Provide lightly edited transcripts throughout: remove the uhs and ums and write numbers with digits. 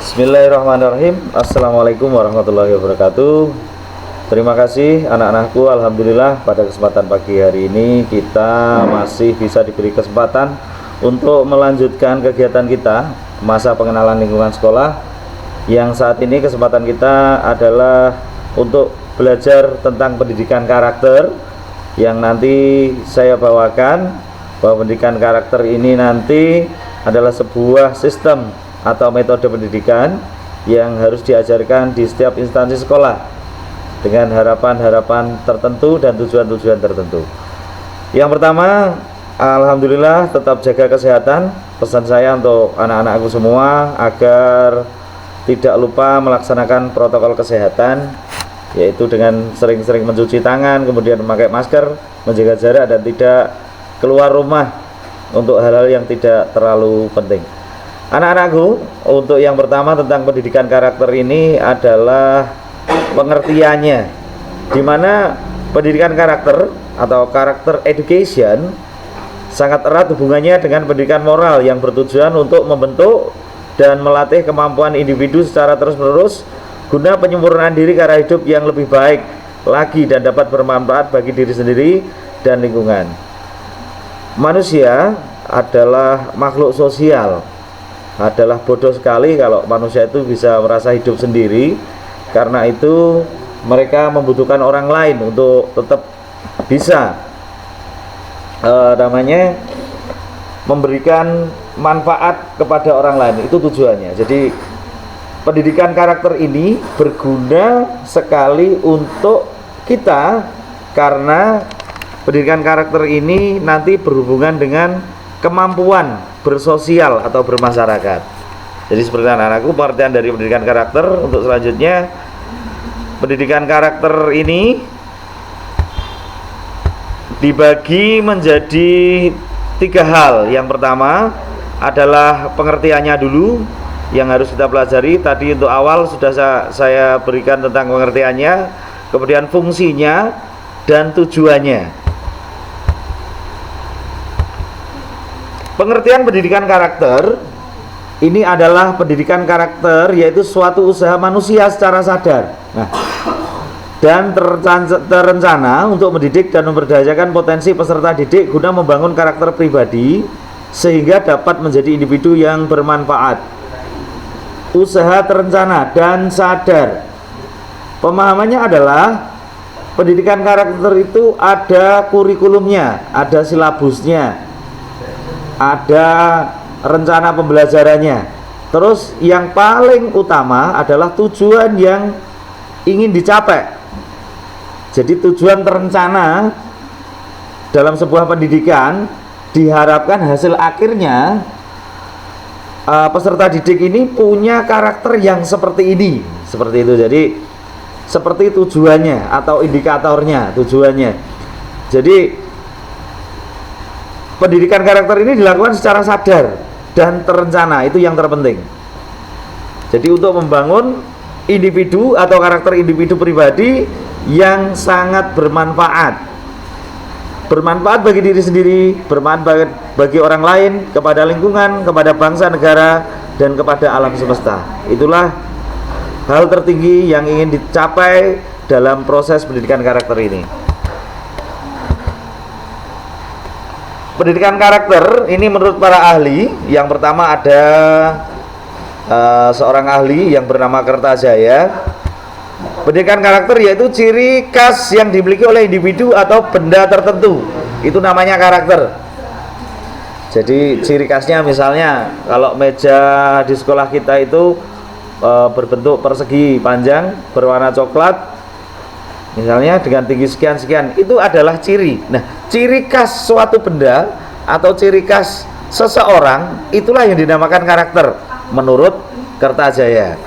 Bismillahirrahmanirrahim. Assalamualaikum warahmatullahi wabarakatuh. Terima kasih anak-anakku. Alhamdulillah pada kesempatan pagi hari ini kita masih bisa diberi kesempatan untuk melanjutkan kegiatan kita masa pengenalan lingkungan sekolah, yang saat ini kesempatan kita adalah untuk belajar tentang pendidikan karakter, yang nanti saya bawakan bahwa pendidikan karakter ini nanti adalah sebuah sistem atau metode pendidikan yang harus diajarkan di setiap instansi sekolah dengan harapan-harapan tertentu dan tujuan-tujuan tertentu. Yang pertama, alhamdulillah tetap jaga kesehatan. Pesan saya untuk anak-anakku semua agar tidak lupa melaksanakan protokol kesehatan, yaitu dengan sering-sering mencuci tangan, kemudian memakai masker, menjaga jarak, dan tidak keluar rumah untuk hal-hal yang tidak terlalu penting. Anak-anakku, untuk yang pertama tentang pendidikan karakter ini adalah pengertiannya, di mana pendidikan karakter atau karakter education sangat erat hubungannya dengan pendidikan moral yang bertujuan untuk membentuk dan melatih kemampuan individu secara terus-menerus guna penyempurnaan diri ke arah hidup yang lebih baik lagi dan dapat bermanfaat bagi diri sendiri dan lingkungan. Manusia adalah makhluk sosial. Adalah bodoh sekali kalau manusia itu bisa merasa hidup sendiri. Karena itu mereka membutuhkan orang lain untuk tetap bisa memberikan manfaat kepada orang lain. Itu tujuannya. Jadi pendidikan karakter ini berguna sekali untuk kita, karena pendidikan karakter ini nanti berhubungan dengan kemampuan bersosial atau bermasyarakat. Jadi seperti anak-anakku, pengertian dari pendidikan karakter untuk selanjutnya, pendidikan karakter ini dibagi menjadi 3 hal. Yang pertama adalah pengertiannya dulu yang harus kita pelajari. Tadi untuk awal sudah saya berikan tentang pengertiannya, kemudian fungsinya dan tujuannya. Pengertian pendidikan karakter ini adalah pendidikan karakter, yaitu suatu usaha manusia secara sadar dan terencana untuk mendidik dan memberdayakan potensi peserta didik guna membangun karakter pribadi sehingga dapat menjadi individu yang bermanfaat. Usaha terencana dan sadar. Pemahamannya adalah pendidikan karakter itu ada kurikulumnya, ada silabusnya, ada rencana pembelajarannya. Terus yang paling utama adalah tujuan yang ingin dicapai. Jadi tujuan terencana dalam sebuah pendidikan diharapkan hasil akhirnya peserta didik ini punya karakter yang seperti ini, seperti itu. Jadi seperti tujuannya atau indikatornya, tujuannya. Jadi pendidikan karakter ini dilakukan secara sadar dan terencana, itu yang terpenting. Jadi untuk membangun individu atau karakter individu pribadi yang sangat bermanfaat. Bermanfaat bagi diri sendiri, bermanfaat bagi orang lain, kepada lingkungan, kepada bangsa, negara, dan kepada alam semesta. Itulah hal tertinggi yang ingin dicapai dalam proses pendidikan karakter ini. Pendidikan karakter ini menurut para ahli, yang pertama ada seorang ahli yang bernama Kertajaya. Pendidikan karakter yaitu ciri khas yang dimiliki oleh individu atau benda tertentu, itu namanya karakter. Jadi ciri khasnya, misalnya kalau meja di sekolah kita itu berbentuk persegi panjang berwarna coklat, misalnya dengan tinggi sekian-sekian, itu adalah ciri. Nah, ciri khas suatu benda atau ciri khas seseorang, itulah yang dinamakan karakter menurut Kertajaya.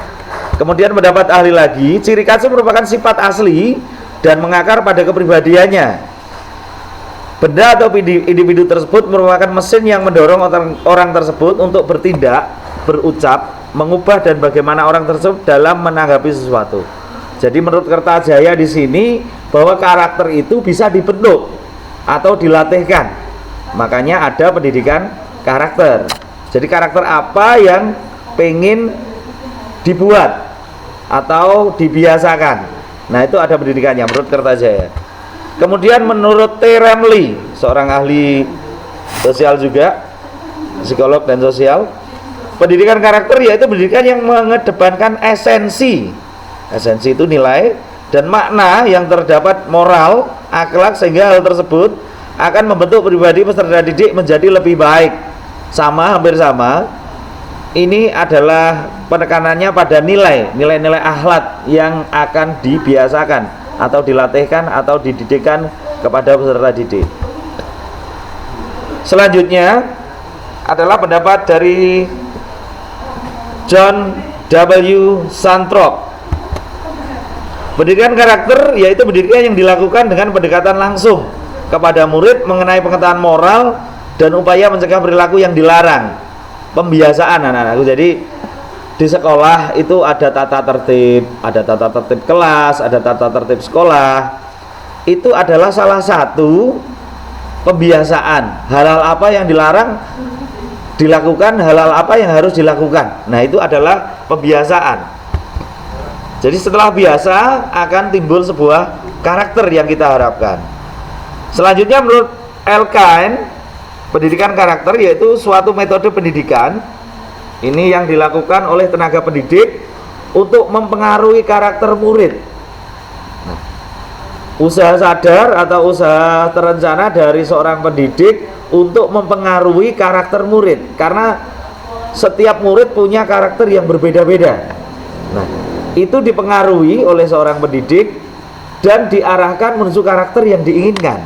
Kemudian mendapat ahli lagi, ciri khas merupakan sifat asli dan mengakar pada kepribadiannya. Benda atau individu tersebut merupakan mesin yang mendorong orang tersebut untuk bertindak, berucap, mengubah, dan bagaimana orang tersebut dalam menanggapi sesuatu. Jadi menurut Kertajaya di sini bahwa karakter itu bisa dibentuk atau dilatihkan. Makanya ada pendidikan karakter. Jadi karakter apa yang pengen dibuat atau dibiasakan. Nah, itu ada pendidikannya menurut Kertajaya. Kemudian menurut T. Ramlee, seorang ahli sosial juga, psikolog dan sosial, pendidikan karakter yaitu pendidikan yang mengedepankan esensi. Esensi itu nilai dan makna yang terdapat moral, akhlak, sehingga hal tersebut akan membentuk pribadi peserta didik menjadi lebih baik. Sama, hampir sama. Ini adalah penekanannya pada nilai-nilai akhlak yang akan dibiasakan atau dilatihkan atau dididikkan kepada peserta didik. Selanjutnya adalah pendapat dari John W. Santrop. Pendidikan karakter yaitu pendidikan yang dilakukan dengan pendekatan langsung kepada murid mengenai pengetahuan moral dan upaya mencegah perilaku yang dilarang. Pembiasaan anak-anakku. Jadi di sekolah itu ada tata tertib kelas, ada tata tertib sekolah. Itu adalah salah satu pembiasaan. Hal-hal apa yang dilarang dilakukan, hal-hal apa yang harus dilakukan. Nah, itu adalah pembiasaan. Jadi setelah biasa akan timbul sebuah karakter yang kita harapkan. Selanjutnya menurut Elkain, pendidikan karakter yaitu suatu metode pendidikan ini yang dilakukan oleh tenaga pendidik untuk mempengaruhi karakter murid. Nah, usaha sadar atau usaha terencana dari seorang pendidik untuk mempengaruhi karakter murid, karena setiap murid punya karakter yang berbeda-beda. Nah, itu dipengaruhi oleh seorang pendidik dan diarahkan menuju karakter yang diinginkan.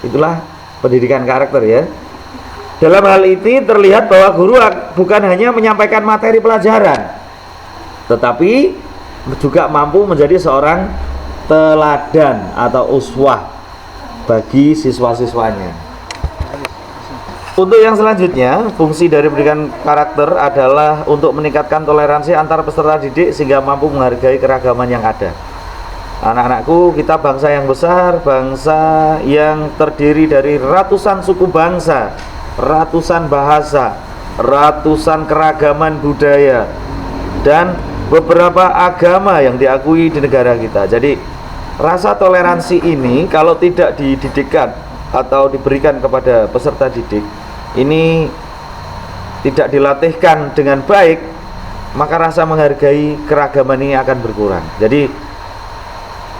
Itulah pendidikan karakter ya. Dalam hal ini terlihat bahwa guru bukan hanya menyampaikan materi pelajaran, tetapi juga mampu menjadi seorang teladan atau uswah bagi siswa-siswanya. Untuk yang selanjutnya, fungsi dari pendidikan karakter adalah untuk meningkatkan toleransi antar peserta didik sehingga mampu menghargai keragaman yang ada. Anak-anakku, kita bangsa yang besar, bangsa yang terdiri dari ratusan suku bangsa, ratusan bahasa, ratusan keragaman budaya, dan beberapa agama yang diakui di negara kita. Jadi rasa toleransi ini kalau tidak dididikkan atau diberikan kepada peserta didik, ini tidak dilatihkan dengan baik, maka rasa menghargai keragaman ini akan berkurang. Jadi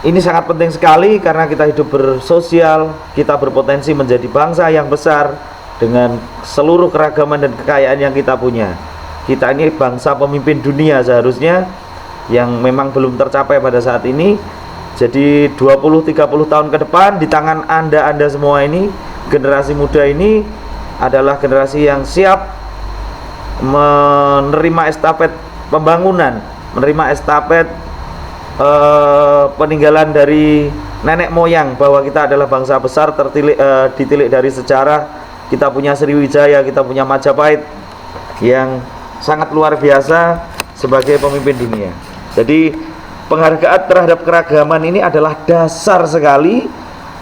ini sangat penting sekali karena kita hidup bersosial, kita berpotensi menjadi bangsa yang besar dengan seluruh keragaman dan kekayaan yang kita punya. Kita ini bangsa pemimpin dunia seharusnya, yang memang belum tercapai pada saat ini. Jadi 20-30 tahun ke depan di tangan Anda semua ini, generasi muda ini adalah generasi yang siap menerima estafet pembangunan, menerima estafet peninggalan dari nenek moyang, bahwa kita adalah bangsa besar ditilik dari sejarah. Kita punya Sriwijaya, kita punya Majapahit yang sangat luar biasa sebagai pemimpin dunia. Jadi penghargaan terhadap keragaman ini adalah dasar sekali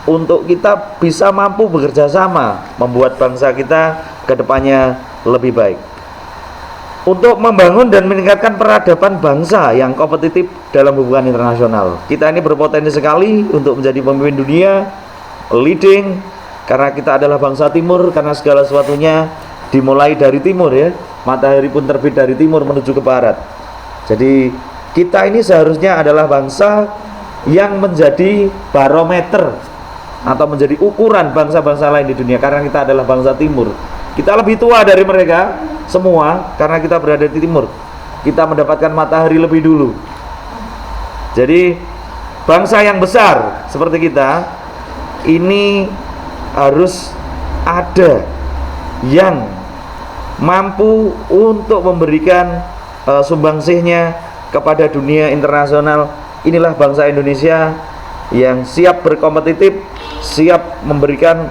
untuk kita bisa mampu bekerja sama membuat bangsa kita ke depannya lebih baik. Untuk membangun dan meningkatkan peradaban bangsa yang kompetitif dalam hubungan internasional. Kita ini berpotensi sekali untuk menjadi pemimpin dunia, leading, karena kita adalah bangsa timur, karena segala sesuatunya dimulai dari timur ya. Matahari pun terbit dari timur menuju ke barat. Jadi kita ini seharusnya adalah bangsa yang menjadi barometer atau menjadi ukuran bangsa-bangsa lain di dunia, karena kita adalah bangsa timur. Kita lebih tua dari mereka semua karena kita berada di timur. Kita mendapatkan matahari lebih dulu. Jadi bangsa yang besar seperti kita ini harus ada yang mampu untuk memberikan sumbangsihnya kepada dunia internasional. Inilah bangsa Indonesia yang siap berkompetitif, siap memberikan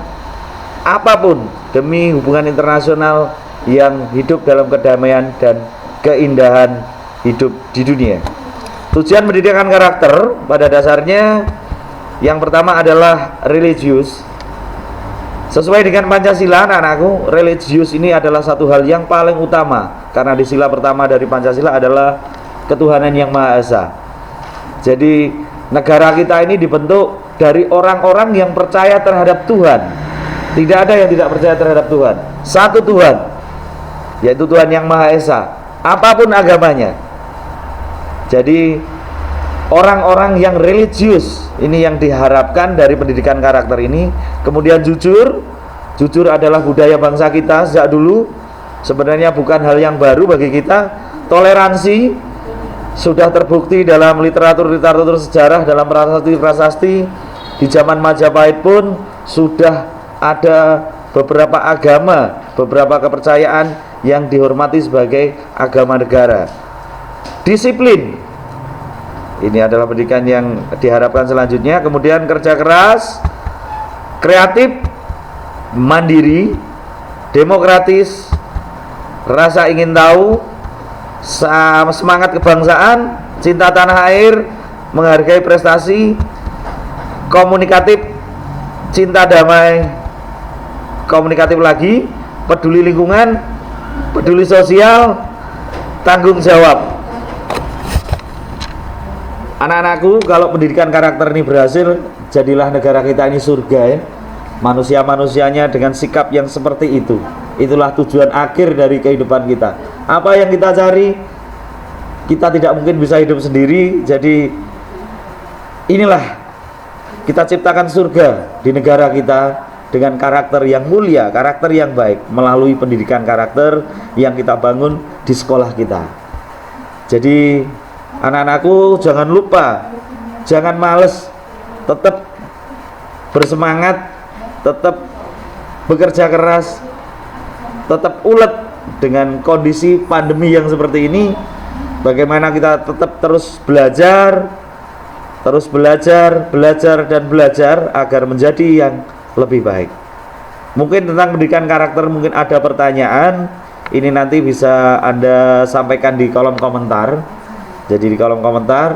apapun demi hubungan internasional yang hidup dalam kedamaian dan keindahan hidup di dunia. Tujuan pendidikan karakter pada dasarnya yang pertama adalah religius. Sesuai dengan Pancasila, anak-anakku, religius ini adalah satu hal yang paling utama, karena di sila pertama dari Pancasila adalah ketuhanan yang Maha Esa. Jadi negara kita ini dibentuk dari orang-orang yang percaya terhadap Tuhan. Tidak ada yang tidak percaya terhadap Tuhan. Satu Tuhan, yaitu Tuhan yang Maha Esa, apapun agamanya. Jadi orang-orang yang religius ini yang diharapkan dari pendidikan karakter ini. Kemudian jujur adalah budaya bangsa kita sejak dulu. Sebenarnya bukan hal yang baru bagi kita. Toleransi sudah terbukti dalam literatur sejarah, dalam prasasti. Di zaman Majapahit pun sudah ada beberapa agama, beberapa kepercayaan yang dihormati sebagai agama negara. Disiplin, ini adalah pendidikan yang diharapkan selanjutnya. Kemudian kerja keras, kreatif, mandiri, demokratis, rasa ingin tahu, semangat kebangsaan, cinta tanah air, menghargai prestasi, komunikatif, cinta damai, komunikatif lagi, peduli lingkungan, peduli sosial, tanggung jawab. Anak-anakku, kalau pendidikan karakter ini berhasil, jadilah negara kita ini surga ya. Manusia-manusianya dengan sikap yang seperti itu. Itulah tujuan akhir dari kehidupan kita. Apa yang kita cari, kita tidak mungkin bisa hidup sendiri. Jadi inilah, kita ciptakan surga di negara kita dengan karakter yang mulia, karakter yang baik, melalui pendidikan karakter yang kita bangun di sekolah kita. Jadi anak-anakku, jangan lupa, jangan males, tetap bersemangat, tetap bekerja keras, tetap ulet dengan kondisi pandemi yang seperti ini. Bagaimana kita tetap terus belajar dan belajar agar menjadi yang lebih baik. Mungkin tentang pendidikan karakter mungkin ada pertanyaan, ini nanti bisa Anda sampaikan di kolom komentar. Jadi di kolom komentar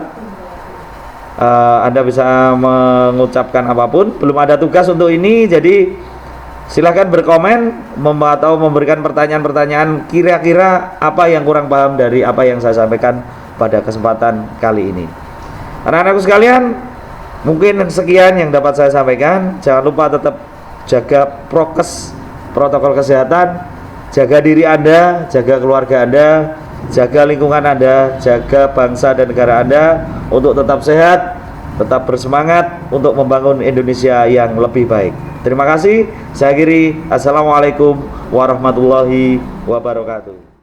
Anda bisa mengucapkan apapun. Belum ada tugas untuk ini, jadi silahkan berkomen atau memberikan pertanyaan-pertanyaan kira-kira apa yang kurang paham dari apa yang saya sampaikan pada kesempatan kali ini. Anak-anakku sekalian, mungkin sekian yang dapat saya sampaikan. Jangan lupa tetap jaga prokes, protokol kesehatan, jaga diri Anda, jaga keluarga Anda, jaga lingkungan Anda, jaga bangsa dan negara Anda untuk tetap sehat, tetap bersemangat untuk membangun Indonesia yang lebih baik. Terima kasih. Saya akhiri. Assalamualaikum warahmatullahi wabarakatuh.